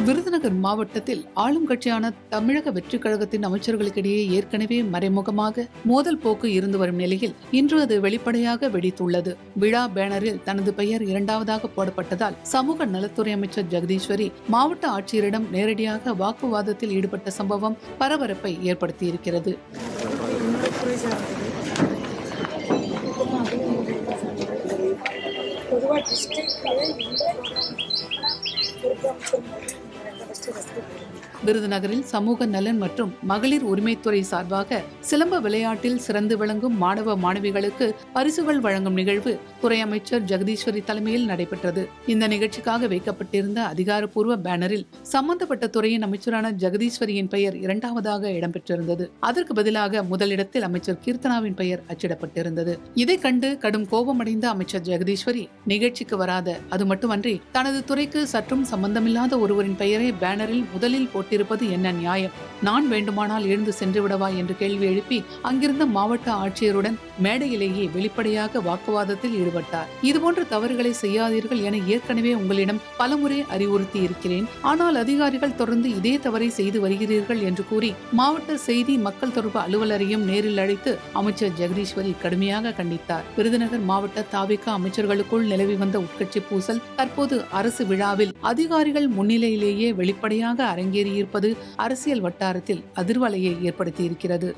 விருதுநகர் மாவட்டத்தில் ஆளும் கட்சியான தமிழக வெற்றிக் கழகத்தின் அமைச்சர்களுக்கிடையே ஏற்கனவே மறைமுகமாக மோதல் போக்கு இருந்து வரும் நிலையில் இன்று அது வெளிப்படையாக வெடித்துள்ளது. விழா பேனரில் தனது பெயர் இரண்டாவதாக போடப்பட்டதால் சமூக நலத்துறை அமைச்சர் ஜெகதீஸ்வரி மாவட்ட ஆட்சியரிடம் நேரடியாக வாக்குவாதத்தில் ஈடுபட்ட சம்பவம் பரபரப்பை ஏற்படுத்தியிருக்கிறது. விருதுநகரில் சமூக நலன் மற்றும் மகளிர் உரிமைத்துறை சார்பாக சிலம்ப விளையாட்டில் சிறந்து விளங்கும் மாணவ மாணவிகளுக்கு பரிசுகள் வழங்கும் நிகழ்வு துறை அமைச்சர் ஜெகதீஸ்வரி தலைமையில் நடைபெற்றது. இந்த நிகழ்ச்சிக்காக வைக்கப்பட்டிருந்த அதிகாரப்பூர்வ பேனரில் சம்பந்தப்பட்ட துறையின் அமைச்சரான ஜெகதீஸ்வரியின் பெயர் இரண்டாவதாக இடம்பெற்றிருந்தது. அதற்கு பதிலாக முதலிடத்தில் அமைச்சர் கீர்த்தனாவின் பெயர் அச்சிடப்பட்டிருந்தது. இதை கண்டு கடும் கோபமடைந்த அமைச்சர் ஜெகதீஸ்வரி நிகழ்ச்சிக்கு வராத, அது மட்டுமன்றி தனது துறைக்கு சற்றும் சம்பந்தமில்லாத ஒருவரின் பெயரை பேனரில் முதலில் போட்டிருப்பது என்ன நியாயம்? நான் வேண்டுமானால் எழுந்து சென்று விடவா என்று கேள்வி எழுப்பி அங்கிருந்த மாவட்ட ஆட்சியருடன் மேடையிலேயே வெளிப்படையாக வாக்குவாதத்தில் ஈடுபட்டார். இதுபோன்ற தவறுகளை செய்யாதீர்கள் என ஏற்கனவே உங்களிடம் பலமுறை அறிவுறுத்தி இருக்கிறேன். ஆனால் அதிகாரிகள் தொடர்ந்து இதே தவறை செய்து வருகிறீர்கள் என்று கூறி மாவட்ட செய்தி மக்கள் தொடர்பு அலுவலரையும் நேரில் அழைத்து அமைச்சர் ஜெகதீஸ்வரி கடுமையாக கண்டித்தார். விருதுநகர் மாவட்ட தாவிக அமைச்சர்களுக்குள் நிலவி வந்த உட்கட்சி பூசல் தற்போது அரசு விழாவில் அதிகாரிகள் முன்னிலையிலேயே வெளிப்படையாக அரங்கேறியிருப்பது அரசியல் வட்டாரத்தில் அதிர்வலையை ஏற்படுத்தியிருக்கிறது.